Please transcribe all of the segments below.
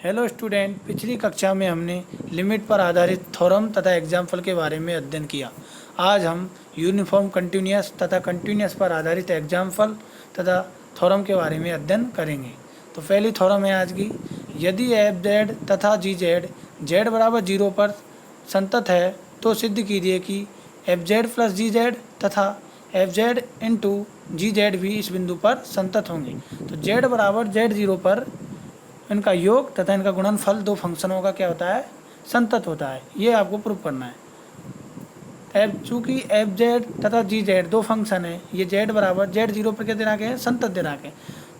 Hello student, पिछली कक्षा में हमने लिमिट पर आधारित थ्योरम तथा एग्जाम्पल के बारे में अध्ययन किया। आज हम यूनिफॉर्म कंटिन्यूअस तथा कंटिन्यूअस पर आधारित एग्जाम्पल तथा थ्योरम के बारे में अध्ययन करेंगे। तो पहली थ्योरम है आज की, यदि एफ जेड तथा जी जेड जेड बराबर 0 पर संतत है तो सिद्ध कीजिए कि F z plus g Z तथा F z into g Z भी इस बिंदु पर संतत होंगे। तो जेड बराबर जेड 0 पर इनका योग तथा इनका गुणनफल दो फंक्शनों का क्या होता है, संतत होता है। ये आपको प्रूव करना है। चूँकि एफ जेड तथा जी जेड दो फंक्शन है, ये जेड बराबर जेड 0 पर क्या दे रखे हैं, संतत दे रखे हैं।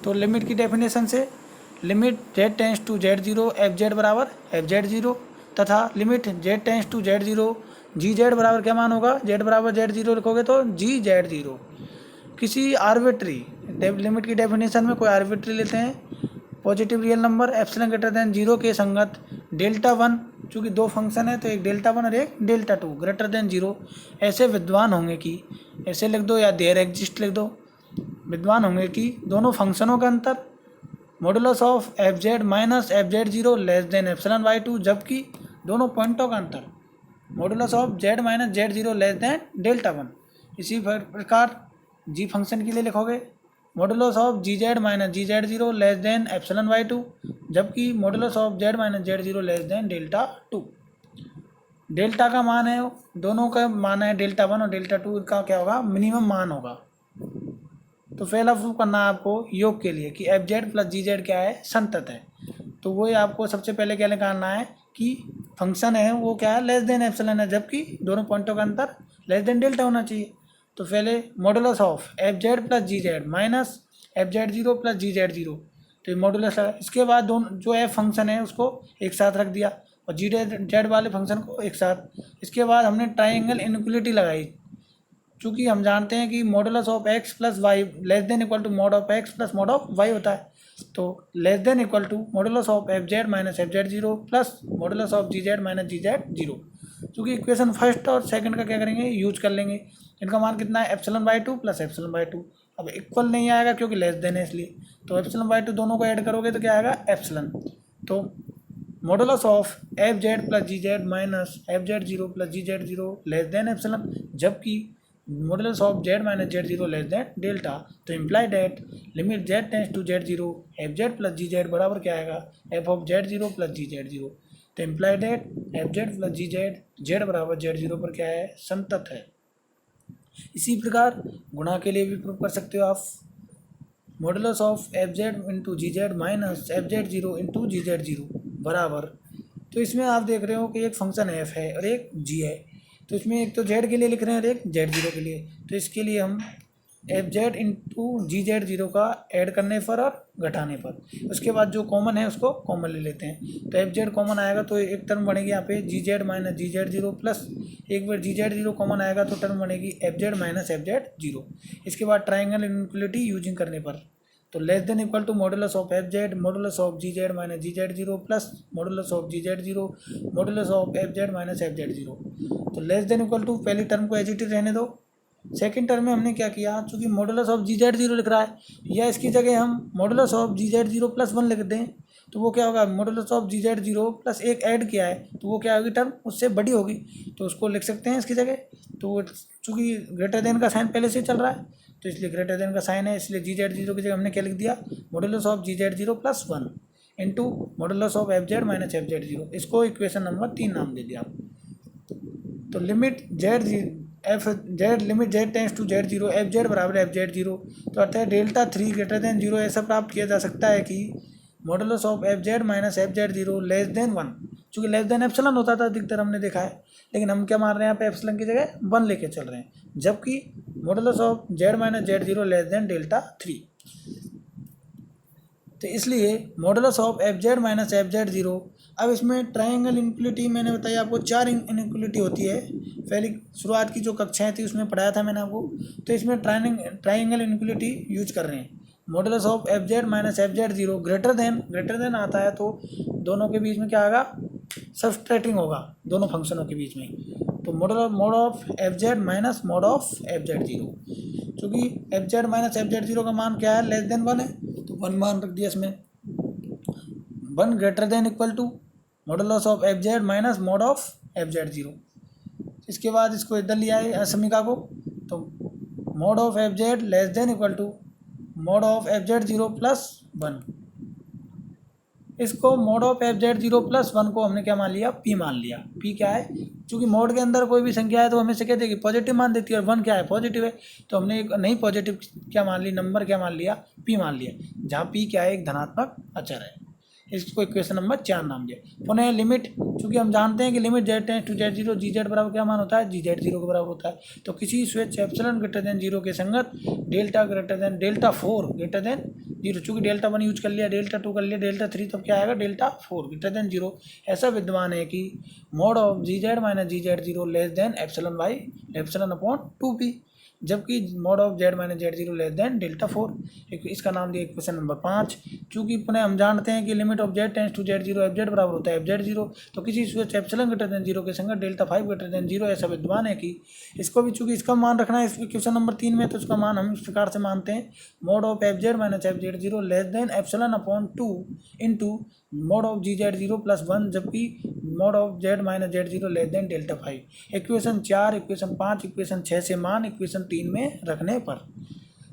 तो लिमिट की डेफिनेशन से limit z tends to z 0 f z बराबर एफ जेड 0 तथा limit z tends to z 0 g z बराबर क्या मान होगा, जेड बराबर जेड 0 लिखोगे तो जी जेड 0। किसी आर्बिट्री लिमिट की डेफिनेशन में कोई आर्बिट्री लेते हैं, positive real number epsilon greater than 0 के संगत डेल्टा 1, चूँकि दो फंक्शन है तो एक डेल्टा 1 और एक डेल्टा 2 ग्रेटर देन 0 ऐसे विद्वान होंगे कि, ऐसे लिख दो या देयर एग्जिस्ट लिख दो, विद्वान होंगे कि दोनों फंक्शनों का अंतर modulus of f z minus f z 0 less than epsilon by 2, जबकि दोनों पॉइंटों का अंतर modulus of z minus z 0 less than delta 1। इसी प्रकार जी फंक्शन के लिए लिखोगे modulus of g z minus g z 0 less than epsilon by 2, जबकि modulus of z minus z 0 less than delta 2। Delta का मान है, दोनों का मान है डेल्टा 1 और डेल्टा 2 का क्या होगा, मिनिमम मान होगा। तो पहला प्रूव करना है आपको योग के लिए कि F z plus g Z क्या है, संतत है। तो वही आपको सबसे पहले क्या निकालना है कि फंक्शन है वो क्या है, लेस देन एप्सिलॉन है, जबकि दोनों पॉइंटों का अंतर लेस देन डेल्टा होना चाहिए। तो पहले modulus of f z plus g z minus f z 0 plus g z 0, तो ये मॉडुलस है। इसके बाद दोनों जो एफ फंक्शन है उसको एक साथ रख दिया और जी जेड वाले फंक्शन को एक साथ। इसके बाद हमने ट्राइंगल इनइक्वालिटी लगाई, चूँकि हम जानते हैं कि modulus of x plus y less than equal to mod of x plus mod of y होता है। तो less than equal to modulus of f z minus f z 0 plus modulus of g z minus g z 0। चूँकि equation first और second का क्या करेंगे, use कर लेंगे। इनका मान कितना है, epsilon by 2 plus epsilon by 2। अब इक्वल नहीं आएगा क्योंकि लेस देन है इसलिए, तो एप्सिलॉन बाई 2 दोनों को ऐड करोगे तो क्या आएगा, एप्सिलॉन। तो modulus of f z plus g z minus f z 0 plus g z 0 less than epsilon, जबकि modulus of z minus z 0 less than delta. तो imply that limit z tends to z 0 f z plus g z बराबर क्या आएगा, f of z 0 plus g z 0। तो imply that f z plus g z z बराबर z 0 पर क्या है, संतत है। इसी प्रकार गुणा के लिए भी प्रूव कर सकते हो आप, modulus of f z into g z minus f z 0 into g z 0 बराबर, तो इसमें आप देख रहे हो कि एक फंक्शन एफ है और एक जी है, तो इसमें एक तो जेड के लिए लिख रहे हैं और एक जेड 0 के लिए। तो इसके लिए हम F z into g z 0 का ऐड करने पर और घटाने पर, उसके बाद जो कॉमन है उसको कॉमन ले लेते हैं। तो एफ जेड कॉमन आएगा तो एक टर्म बनेगी यहाँ पे जी z minus g z 0 plus एक बार जी जेड 0 कॉमन आएगा तो टर्म बनेगी f z minus f z 0। इसके बाद ट्राइंगल इनइक्वालिटी यूजिंग करने पर, तो less than equal to modulus of f z modulus of g z minus g z 0 plus modulus of g z 0 modulus of f z minus f z 0। तो less than equal to पहली term को as it is रहने दो। Second term में हमने क्या किया, चूँकि मॉडुलस ऑफ जी जेड 0 लिख रहा है या इसकी जगह हम modulus of g z 0 plus 1 लिख दें तो वो क्या होगा, modulus of g z 0 plus एक ऐड किया है तो वो क्या होगी, टर्म उससे बड़ी होगी, तो उसको लिख सकते हैं इसकी जगह। तो चूँकि ग्रेटर देन का साइन पहले से चल रहा है तो इसलिए ग्रेटर देन का साइन है, इसलिए जी जेड 0 की जगह हमने क्या लिख दिया, modulus of g z 0 plus 1 into modulus of f z minus f z 0। इसको इक्वेशन नंबर 3 नाम दे दिया। तो limit z f z limit z tends to z 0 f z बराबर एफ जेड 0, तो अर्थात डेल्टा 3 ग्रेटर देन 0 ऐसा प्राप्त किया जा सकता है कि modulus of f z minus f z 0 less than 1। चूँकि लेस देन एप्सिलॉन होता था अधिकतर हमने देखा है, लेकिन हम क्या मार रहे हैं यहाँ पे, एप्सिलॉन की जगह 1 लेके चल रहे हैं, जबकि modulus of z minus z 0 less than delta 3। तो इसलिए modulus of f z minus f z 0। अब इसमें ट्राइंगल इनइक्वालिटी मैंने बताया आपको 4 इनइक्वालिटी होती है, पहली शुरुआत की जो कक्षाएं थी उसमें पढ़ाया था मैंने आपको। तो इसमें ट्राइंगल इनइक्वालिटी यूज कर रहे हैं, modulus of f z minus f z 0 greater than आता है तो दोनों के बीच में क्या आएगा, सबट्रैक्टिंग होगा दोनों फंक्शनों के बीच में। तो mod of f z minus mod of f z 0, चूँकि F z minus f z 0 का मान क्या है, लेस देन 1 है, तो 1 मान रख दिया इसमें, 1 greater than equal to modulus of f z minus mod of f z 0। इसके बाद इसको इधर लिया है समीका को, तो mod of f z less than equal to mod of f z 0 plus 1। इसको mod of f z 0 plus 1 को हमने क्या मान लिया, पी मान लिया। पी क्या है, चूंकि मॉड के अंदर कोई भी संख्या है तो हमेशा क्या देगी, पॉजिटिव मान देती है, और 1 क्या है, पॉजिटिव है, तो हमने एक नई पॉजिटिव क्या मान ली, नंबर क्या मान लिया, पी मान लिया, जहाँ पी क्या है, एक धनात्मक अचर है। इसको इक्वेशन नंबर 4 नाम दिया। पुनः लिमिट, चूंकि हम जानते हैं कि limit z tends to z 0 g z बराबर क्या मान होता है, जी जेड 0 के बराबर होता है। तो किसी स्विच एप्सिलॉन ग्रेटर देन 0 के संगत delta greater than delta 4 greater than 0, चूंकि डेल्टा 1 यूज कर लिया, डेल्टा 2 कर लिया, डेल्टा 3, तो क्या आएगा, डेल्टा 4 ग्रेटर देन 0 ऐसा विद्यमान है कि mod of g z minus g z 0 less than epsilon y epsilon upon 2p, जबकि mod of z minus z 0 less than delta 4। इसका नाम दिया इक्वेशन नंबर 5। चूंकि पुनः हम जानते हैं कि limit of z tends to z 0 f z बराबर होता है एफ जेड 0, तो किसी स्विच एप्सिलॉन ग्रेटर देन 0 के संगत डेल्टा 5 ग्रेटर देन 0 ऐसा विद्यमान है कि इसको भी, चूंकि इसका मान रखना है इस इक्वेशन नंबर 3 में, तो इसका मान हम इस प्रकार से मानते हैं, mod of f z minus f z 0 less than epsilon upon 2 into mod of g z 0 plus 1, जबकि mod of z minus z 0 less than delta 5। Equation 4, equation 5, equation 6 से मान इक्वेशन 3 में रखने पर,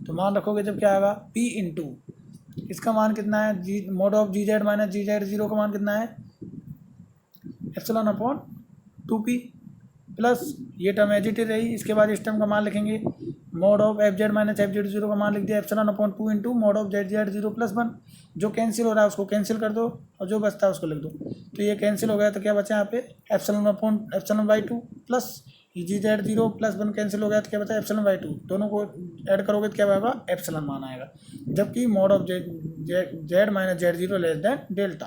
तो मान रखोगे जब क्या आएगा, p इंटू इसका मान कितना है, g mod of g z minus g z 0 का मान कितना है, एप्सिलॉन अपॉन 2p, प्लस ये टर्म एजिटेड रही। इसके बाद इस टर्म का मान लिखेंगे, mod of f z minus f z 0 का मान लिख दिया epsilon upon 2 into mod of z z 0 plus 1। जो कैंसिल हो रहा है उसको कैंसिल कर दो और जो बचता है उसको लिख दो, तो ये कैंसिल हो गया, तो क्या बचा यहाँ पे, epsilon upon epsilon by 2 plus g z 0 plus 1 cancel हो गया, तो क्या बचा, एप्सिलॉन बाई 2। दोनों को ऐड करोगे तो क्या होगा, एप्सिलॉन मान आएगा, जबकि mod of z minus z 0 less than delta,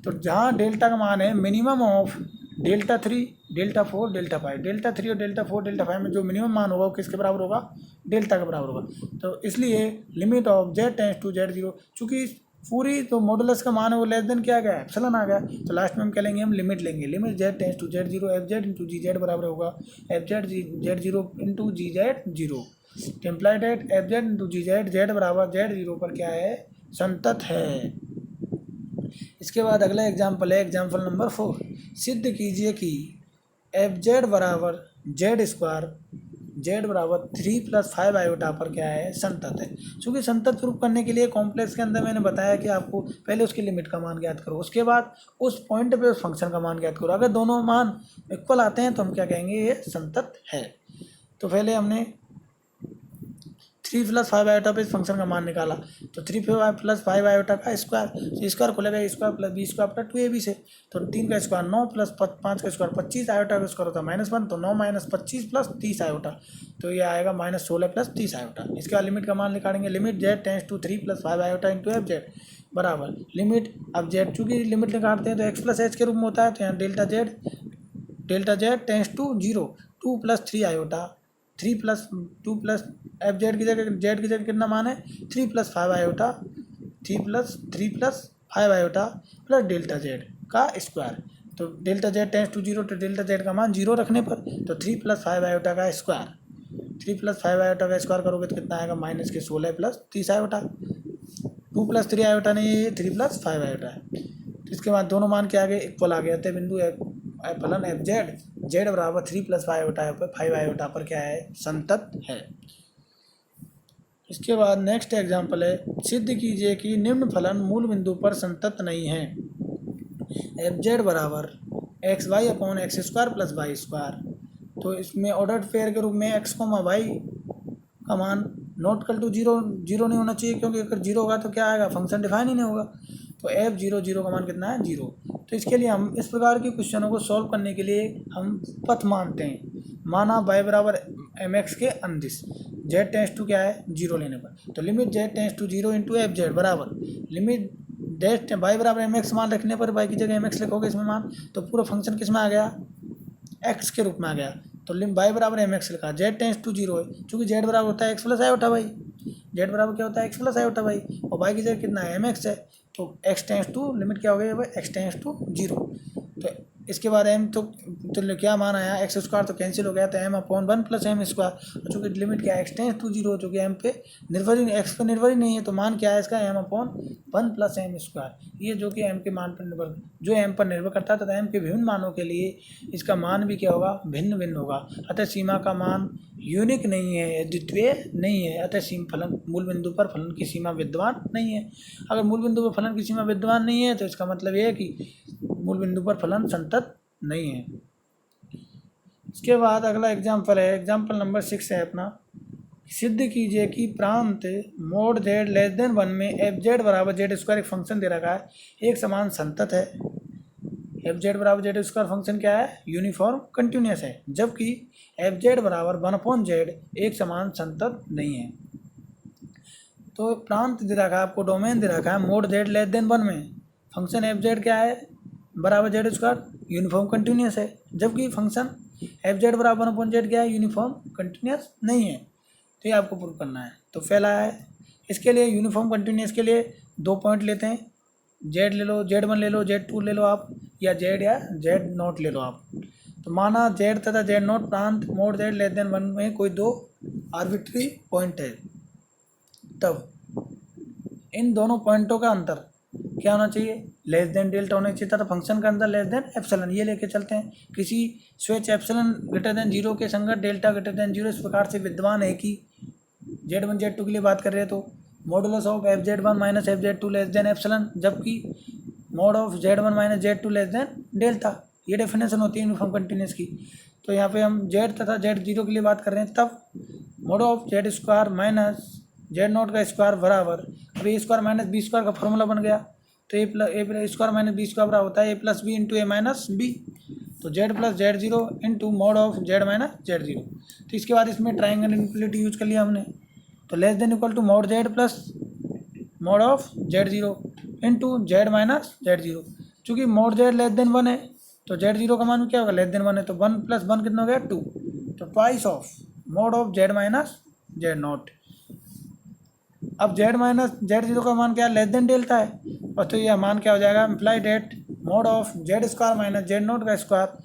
तो जहाँ डेल्टा का मान है minimum of delta 3 delta 4 delta 5, delta 3 और डेल्टा 4 डेल्टा 5 में जो मिनिमम मान होगा वो किसके बराबर होगा, डेल्टा के बराबर होगा। तो इसलिए limit of z tends to z 0, चूँकि पूरी तो मॉडुलस का मान है वो लेस देन क्या आ गया, एप्सिलॉन आ गया, तो लास्ट में हम क्या लेंगे, हम लिमिट लेंगे, limit z tends to z 0 f z into g z बराबर होगा f z z 0 into g z 0, टेम्प्लाइड at f z into g z, z बराबर जेड 0 पर क्या है, संतत है। इसके बाद अगला एग्जाम्पल है एग्जाम्पल नंबर 4। सिद्ध कीजिए कि एफ जेड बराबर जेड स्क्वायर जेड बराबर 3 प्लस 5 आयोटा पर क्या है, संतत है। क्योंकि संतत प्रूफ करने के लिए कॉम्प्लेक्स के अंदर मैंने बताया कि आपको पहले उसकी लिमिट का मान ज्ञात करो, उसके बाद उस पॉइंट पे उस फंक्शन का मान ज्ञात करो। अगर दोनों मान इक्वल आते हैं तो हम क्या कहेंगे, ये संतत है। तो पहले हमने 3 प्लस 5 आयोटा पे इस फंक्शन का मान निकाला, तो 3 प्लस 5 आयोटा का स्क्वायर, तो स्क्वायर खुलेगा square plus b square plus 2ab से, तो 3 का स्क्वायर 9 प्लस 5 का स्क्वायर 25 आयोटा का स्क्वायर होता है -1, तो 9 माइनस 25 प्लस 30 आयोटा, तो ये आएगा -16 प्लस 30 आयोटा। इसके बाद लिमिट का मान निकालेंगे, limit z tends to 3 plus 5 iota into f z बराबर लिमिट, अब जेड चूँकि लिमिट निकालते हैं तो एक्स प्लस एच के रूप में होता है, तो यहाँ delta z tends to 0 2 plus 3 iota 3 plus 2 plus f z की जगह कितना मान है, 3 plus 5 iota 3 plus 5 iota plus delta z का स्क्वायर, तो डेल्टा जेड टेंस टू 0, तो डेल्टा जेड का मान 0 रखने पर तो 3 प्लस 5 आयोटा का स्क्वायर, 3 प्लस 5 आयोटा का स्क्वायर करोगे तो कितना आएगा, -16 प्लस 30 आयोटा, 2 प्लस 3 आयोटा नहीं है, ये 3 प्लस 5 आयोटा है। तो इसके बाद दोनों मान के आगे इक्वल आ गया, बिंदु फलन एफ जेड बराबर 3 प्लस 5 आयोटा पर क्या है, संतत है। इसके बाद नेक्स्ट एग्जाम्पल है, सिद्ध कीजिए कि निम्न फलन मूल बिंदु पर संतत नहीं है। एफ जेड बराबर x y upon x square plus y square, तो इसमें ऑर्डर्ड पेयर के रूप में एक्स कोमा वाई का मान नॉट इक्वल टू 0 नहीं होना चाहिए, क्योंकि अगर 0 होगा तो क्या आएगा, फंक्शन डिफाइन ही नहीं होगा। तो एफ 0 का मान कितना है, 0। तो इसके लिए हम इस प्रकार के क्वेश्चनों को सॉल्व करने के लिए हम पथ मानते हैं, माना y बराबर एम एक्स के अंदिश, जेड टेंस टू क्या है, 0 लेने पर, तो limit z tends to 0 into f z बराबर लिमिट डेट y बराबर एम एक्स मान रखने पर y की जगह एम एक्स लिखोगे इसमें मान, तो पूरा फंक्शन किस में आ गया, x के रूप में आ गया, तो y बराबर एम एक्स लिखा, जेड टेंस टू 0 है, चूँकि जेड बराबर होता है x plus iota y, z बराबर क्या होता है, एक्स प्लस आयोटा वाई, और वाई की जगह कितना है, एम एक्स है, तो एक्स टेंस टू लिमिट क्या हो गई, एक्स टेंस टू 0, तो इसके बाद एम तो क्या मान आया, एक्स स्क्वायर तो कैंसिल हो गया, तो m upon one plus m square, चूँकि लिमिट क्या है एक्स टेंस टू जीरो, जो कि एम पे निर्भर ही एक्स पे निर्भर ही नहीं है, तो मान क्या है इसका m upon one plus m square, ये जो कि एम के मान पर निर्भर, जो एम पर निर्भर करता है तथा एम के विभिन्न मानों के लिए इसका मान भी क्या होगा, भिन्न भिन्न होगा। अतः सीमा का मान यूनिक नहीं है, अद्वितीय नहीं है, अतः फलन मूल बिंदु पर फलन की सीमा विद्यमान नहीं है। अगर मूल बिंदु पर फलन की सीमा विद्यमान नहीं है तो इसका मतलब ये है कि मूल बिंदु पर फलन संतत नहीं है। इसके बाद अगला एग्जाम्पल है, एग्जाम्पल नंबर 6 है अपना, सिद्ध कीजिए कि प्रांत मोड जेड लेस देन 1 में एफ जेड बराबर जेड स्क्वायर एक फंक्शन दे रखा है, एक समान संतत है। एफ जेड बराबर जेड स्क्वायर फंक्शन क्या है, यूनिफॉर्म कंटिन्यूस है, जबकि एफ जेड बराबर 1/z एक समान संतत नहीं है। तो प्रांत दे रखा है आपको, डोमेन दे रखा है मोड जेड लेस देन 1 में, फंक्शन एफ जेड क्या है, बराबर जेड स्क्वायर यूनिफॉर्म कंटिन्यूस है, जबकि फंक्शन एफ जेड बराबर 1/z क्या है, यूनिफॉर्म कंटिन्यूस नहीं है। तो ये आपको प्रूव करना है। तो पहला है, इसके लिए यूनिफॉर्म कंटिन्यूस के लिए 2 पॉइंट लेते हैं, जेड ले लो, जेड 1 ले लो, जेड 2 ले लो आप, या जेड नोट ले लो आप। तो माना जेड तथा जेड नोट प्रांत मोड जेड लेस देन 1 में कोई 2 आर्बिट्री पॉइंट है, तब इन दोनों पॉइंटों का अंतर क्या होना चाहिए, लेस देन डेल्टा होना चाहिए, तथा फंक्शन का अंतर लेस देन एप्सिलॉन, ये लेके चलते हैं। किसी स्विच एप्सिलॉन ग्रेटर देन 0 के संगत डेल्टा ग्रेटर देन 0 इस प्रकार से विद्यमान है कि Z1 Z2 के लिए बात कर रहे हैं तो modulus of f z one minus f z two less than epsilon, जबकि mod of Z1 minus Z2 less than delta, ये डेफिनेशन होती है यूनिफॉर्म कंटिन्यूस की। तो यहाँ पे हम Z तथा Z0 के लिए बात कर रहे हैं, तब mod of z square minus z naught का स्क्वायर बराबर, अब ए स्क्वायर माइनस बी स्क्वायर का फॉर्मूला बन गया, तो ए स्क्वायर माइनस बी स्क्वायर बराबर होता है ए प्लस बी इंटू ए माइनस बी, तो Z plus Z zero into mod of z minus z zero. तो इसके बाद इसमें ट्राइंगल इनइक्वालिटी यूज कर लिया हमने, तो less than equal to mod z plus mod of z zero into z minus z zero. चूँकि मॉड जेड लेस देन 1 है तो जेड जीरो का मान क्या होगा, लेस देन 1 है, तो 1 प्लस 1 कितना हो गया 2, तो twice of mod of z minus Z not. अब जेड माइनस जेड जीरो का मान क्या है, लेस देन डेल्टा है, और तो यह मान क्या हो जाएगा, imply that mod of z square minus z naught का square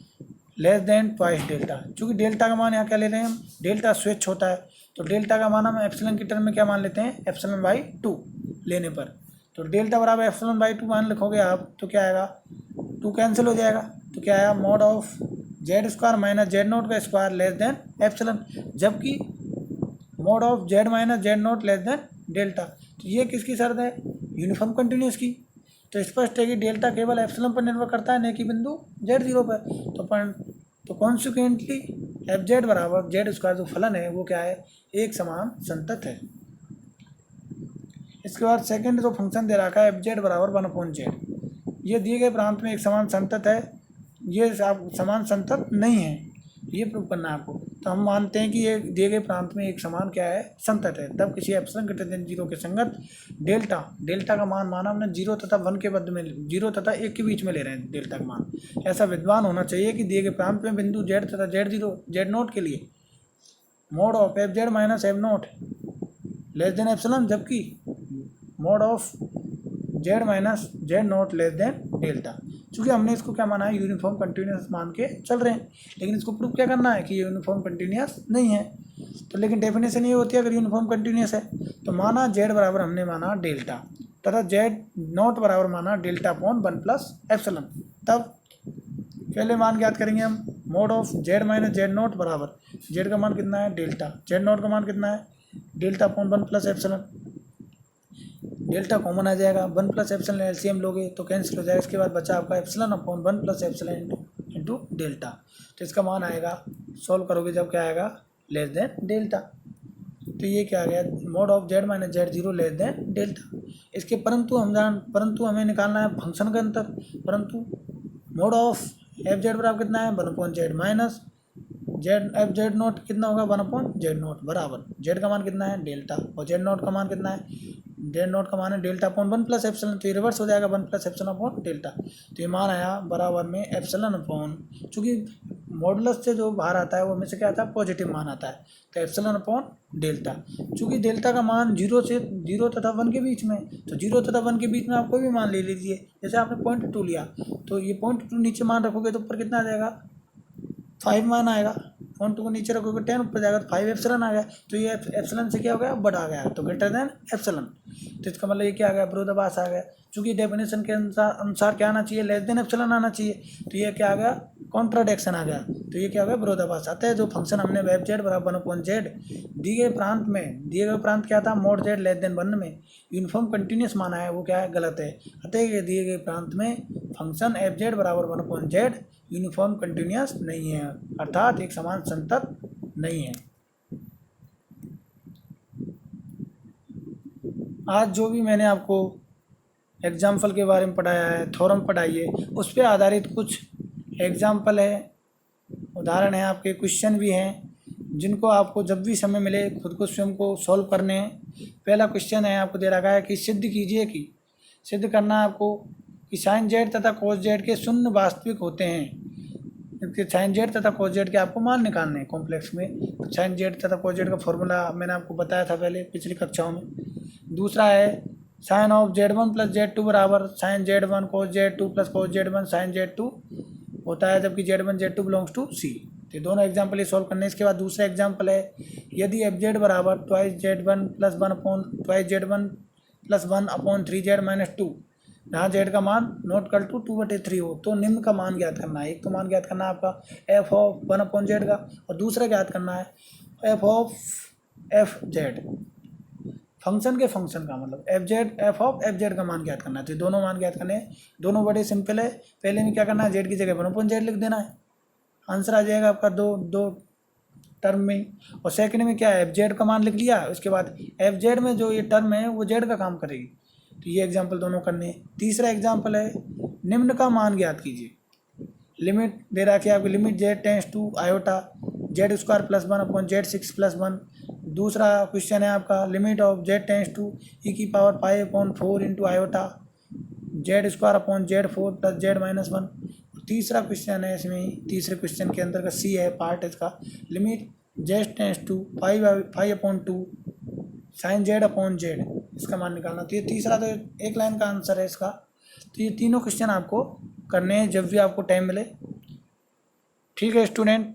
less than twice delta. चूँकि डेल्टा का मान यहाँ क्या ले रहे हैं हम, डेल्टा स्विच होता है, तो डेल्टा का मान हम एप्सिलॉन की टर्म में क्या मान लेते हैं, एप्सिलॉन बाई 2 लेने पर, तो डेल्टा बराबर एप्सिलॉन बाई 2 मान लिखोगे आप, तो क्या आएगा, 2 कैंसिल हो जाएगा, तो क्या आया, mod of z square minus z naught का स्क्वायर लेस देन एप्सिलॉन, जबकि mod of z minus z naught less than delta. तो ये किसकी शर्त है, यूनिफॉर्म कंटिन्यूस की। तो स्पष्ट है कि डेल्टा केवल एप्सिलॉन पर निर्भर करता है, न कि बिंदु जेड जीरो पर। तो कॉन्सिक्वेंटली एफ जेड बराबर जेड स्क्वायर जो फलन है वो क्या है, एक समान संतत है। इसके बाद सेकंड जो फंक्शन दे रखा है एफ जेड बराबर 1/z, ये दिए गए प्रांत में एक समान संतत है, ये समान संतत नहीं है, ये प्रूव करना है आपको। तो हम मानते हैं कि ये दिए गए प्रांत में एक समान क्या है, संतत है, तब किसी एप्सिलॉन ग्रेटर देन 0 के संगत डेल्टा का मान माना हमने 0 तथा 1 के मध्य में, 0 तथा 1 के बीच में ले रहे हैं डेल्टा का मान, ऐसा विद्वान होना चाहिए कि दिए गए प्रांत में बिंदु जेड तथा जेड नोट के लिए mod of f z minus f naught less than epsilon, जबकि mod of z minus z naught less than delta. चूँकि हमने इसको क्या माना है, यूनिफॉर्म कंटिन्यूस मान के चल रहे हैं, लेकिन इसको प्रूव क्या करना है कि ये यूनिफॉर्म कंटिन्यूस नहीं है। तो लेकिन डेफिनेशन ये होती है अगर यूनिफॉर्म कंटिन्यूस है, तो माना जेड बराबर हमने माना डेल्टा तथा जेड नॉट बराबर माना डेल्टा अपॉन 1 प्लस एप्सिलॉन, तब पहले मान ज्ञात करेंगे हम, mod of z minus Z not बराबर जेड का मान कितना है डेल्टा, जेड नॉट का मान कितना है delta upon 1 plus epsilon, delta common आ जाएगा, 1 प्लस एप्सिलॉन एलसीएम लोगे तो कैंसिल हो जाएगा। इसके बाद बचा आपका epsilon upon 1 plus epsilon into delta, तो इसका मान आएगा, सॉल्व करोगे जब क्या आएगा, लेस देन डेल्टा। तो ये क्या आ गया, mod of z minus z zero less than delta. इसके परंतु हमें निकालना है फंक्शन का अंतर, परंतु मॉड ऑफ एफ जेड बराबर कितना है, 1/z minus Z f Z note कितना होगा, 1/z नोट बराबर जेड का मान कितना है डेल्टा, और जेड नोट का मान कितना है जेड नॉट का मान है डेल्टा अपॉन 1+एप्सिलॉन, तो ये रिवर्स हो जाएगा 1+एप्सिलॉन अपॉन डेल्टा। तो ये मान आया बराबर में एप्सिलॉन अपॉन, चूँकि मॉडुलस से जो बाहर आता है वो हमेशा क्या आता है, पॉजिटिव मान आता है, तो एप्सिलॉन अपॉन डेल्टा। चूँकि डेल्टा का मान 0 तथा 1 के बीच में, तो 0 तथा 1 के बीच में आप कोई भी मान ले लीजिए। जैसे आपने 0.2 लिया, तो ये 0.2 नीचे मान रखोगे तो ऊपर कितना आ जाएगा, 5 मान आएगा। 0.2 को नीचे रखोगे 10 ऊपर जाएगा, तो 5 एप्सिलॉन आ गया। तो ये एप्सिलॉन से क्या हो गया, बड़ा आ गया, तो ग्रेटर देन एप्सिलॉन। तो इसका मतलब ये क्या आ गया, विरोधाभास आ गया। चूँकि डेफिनेशन के अनुसार क्या आना चाहिए, लेस देन एप्सिलॉन आना चाहिए, तो ये क्या आ गया, कॉन्ट्राडिक्शन आ गया। तो ये क्या हो गया, विरोधाभास। अतः जो फंक्शन हमने वेब जेड बराबर 1/z दिए गए प्रांत में, दिए गए प्रांत क्या था, मोड जेड लेस देन 1 में यूनिफॉर्म कंटिन्यूस माना है, वो क्या है, गलत है। अतः ये दिए गए प्रांत में फंक्शन एफ जेड बराबर 1/z यूनिफॉर्म कंटिन्यूस नहीं है, अर्थात एक समान संतत नहीं है। आज जो भी मैंने आपको एग्जाम्पल के बारे में पढ़ाया है, थ्योरम पढ़ाई है, उस पर आधारित कुछ एग्जाम्पल है, उदाहरण है, आपके क्वेश्चन भी हैं, जिनको आपको जब भी समय मिले खुद को स्वयं को सॉल्व करने हैं। पहला क्वेश्चन है, आपको दे रखा है कि सिद्ध कीजिए कि, सिद्ध करना है आपको कि साइन जेड तथा कोस जेड के शून्य वास्तविक होते हैं। साइन जेड तथा कोस जेड के आपको मान निकालने हैं कॉम्प्लेक्स में। साइन जेड तथा कोस जेड का फॉर्मूला मैंने आपको बताया था पहले पिछली कक्षाओं में। दूसरा है साइन ऑफ Z1 + Z2 बराबर साइन Z1 कोस Z2 + कोस Z1 साइन Z2 होता है, जबकि Z1 Z2 belongs to C। तो दोनों एग्जाम्पल ये सॉल्व करने। इसके बाद दूसरा एग्जाम्पल है, यदि FZ बराबर twice Z1 + 1 upon twice Z1 + 1 upon 3Z - 2, जहाँ Z का मान नॉट इक्वल टू 2/3 हो, तो निम्न का मान ज्ञात करना है। एक तो मान ज्ञात करना है आपका f ऑफ 1/z का, और दूसरा ज्ञात करना है f ऑफ fz, फंक्शन के फंक्शन का मतलब f ऑफ fz का मान ज्ञात करना है। तो दोनों मान ज्ञात करने हैं, दोनों बड़े सिंपल है। पहले में क्या करना है, z की जगह 1/z लिख देना है, आंसर आ जाएगा आपका दो टर्म में। और सेकंड में क्या है, fz का मान लिख लिया, उसके बाद fz में जो ये टर्म है वो z का काम करेगी। तो ये एग्जाम्पल दोनों करने हैं। तीसरा एग्जाम्पल है, निम्न का मान ज्ञात कीजिए। लिमिट दे रखी है आपकी, limit z tends to iota Z² + 1 upon Z6 + 1। दूसरा क्वेश्चन है आपका, limit of z tends to e⁴ π/4 into iota Z² upon Z4 + Z - 1। तीसरा क्वेश्चन है इसमें, तीसरे क्वेश्चन के अंदर का सी है पार्ट इसका, limit z tends to π/2 sine Z upon Z, इसका मान निकालना। तो ये तीसरा तो एक लाइन का आंसर है इसका। तो ये तीनों क्वेश्चन आपको करने हैं जब भी आपको टाइम मिले। ठीक है स्टूडेंट।